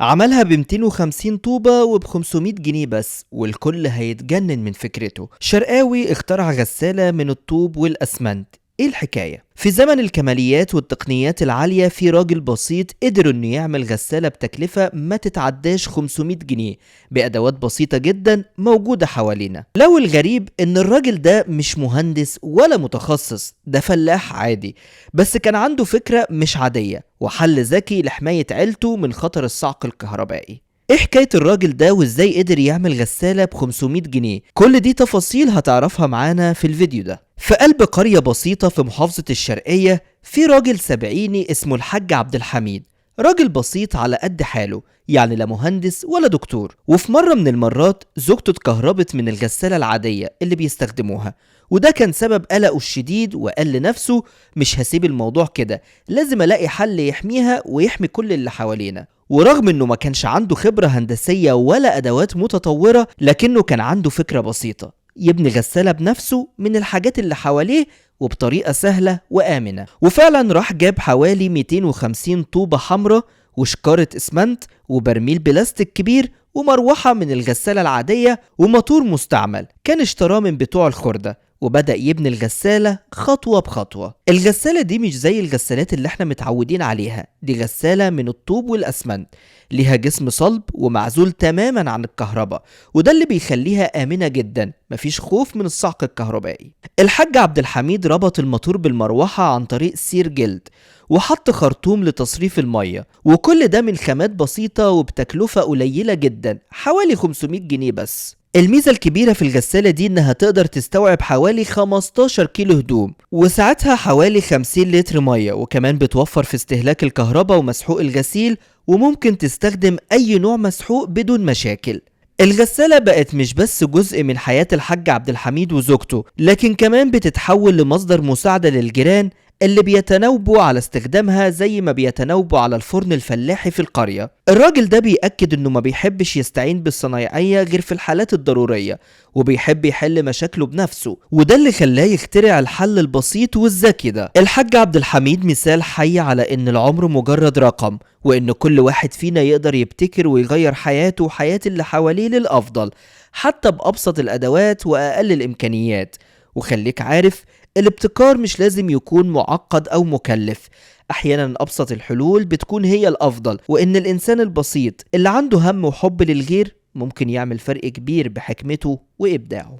عملها ب 250 طوبة وب 500 جنيه بس، والكل هيتجنن من فكرته. شرقاوي اخترع غسالة من الطوب والأسمنت. ايه الحكاية؟ في زمن الكماليات والتقنيات العالية في راجل بسيط قدر انه يعمل غسالة بتكلفة ما تتعداش 500 جنيه بأدوات بسيطة جدا موجودة حوالينا. لو الغريب ان الراجل ده مش مهندس ولا متخصص، ده فلاح عادي، بس كان عنده فكرة مش عادية وحل ذكي لحماية عيلته من خطر الصعق الكهربائي. ايه حكاية الراجل ده وازاي قدر يعمل غسالة ب 500 جنيه؟ كل دي تفاصيل هتعرفها معانا في الفيديو ده. في قلب قرية بسيطة في محافظة الشرقية في راجل سبعيني اسمه الحاج عبد الحميد. راجل بسيط على قد حاله، يعني لا مهندس ولا دكتور. وفي مرة من المرات زوجته اتكهربت من الغسالة العادية اللي بيستخدموها، وده كان سبب قلقه الشديد، وقال لنفسه مش هسيب الموضوع كده، لازم الاقي حل يحميها ويحمي كل اللي حوالينا. ورغم انه ما كانش عنده خبرة هندسية ولا ادوات متطورة، لكنه كان عنده فكرة بسيطة: يبني غسالة بنفسه من الحاجات اللي حواليه وبطريقة سهلة وآمنة. وفعلا راح جاب حوالي 250 طوبة حمراء وشكارة اسمنت وبرميل بلاستيك كبير ومروحة من الغسالة العادية وموتور مستعمل كان اشتراه من بتوع الخردة، وبدأ يبني الغسالة خطوة بخطوة. الغسالة دي مش زي الغسالات اللي احنا متعودين عليها، دي غسالة من الطوب والأسمنت، ليها جسم صلب ومعزول تماما عن الكهرباء، وده اللي بيخليها آمنة جدا، مفيش خوف من الصعق الكهربائي. الحاج عبد الحميد ربط الموتور بالمروحة عن طريق سير جلد، وحط خرطوم لتصريف المية، وكل ده من خامات بسيطة وبتكلفة قليلة جدا، حوالي 500 جنيه بس. الميزة الكبيرة في الغسالة دي انها تقدر تستوعب حوالي 15 كيلو هدوم، وساعتها حوالي 50 لتر مية، وكمان بتوفر في استهلاك الكهرباء ومسحوق الغسيل، وممكن تستخدم اي نوع مسحوق بدون مشاكل. الغسالة بقت مش بس جزء من حياة الحاج عبد الحميد وزوجته، لكن كمان بتتحول لمصدر مساعدة للجيران اللي بيتناوبوا على استخدامها زي ما بيتناوبوا على الفرن الفلاحي في القرية. الراجل ده بيأكد انه ما بيحبش يستعين بالصنايعية غير في الحالات الضرورية، وبيحب يحل مشاكله بنفسه، وده اللي خلاه يخترع الحل البسيط والذكي ده. الحاج عبد الحميد مثال حي على ان العمر مجرد رقم، وان كل واحد فينا يقدر يبتكر ويغير حياته وحياة اللي حواليه للأفضل، حتى بأبسط الأدوات وأقل الإمكانيات. وخليك عارف، الابتكار مش لازم يكون معقد أو مكلف، أحيانا أبسط الحلول بتكون هي الأفضل، وإن الإنسان البسيط اللي عنده هم وحب للغير ممكن يعمل فرق كبير بحكمته وإبداعه.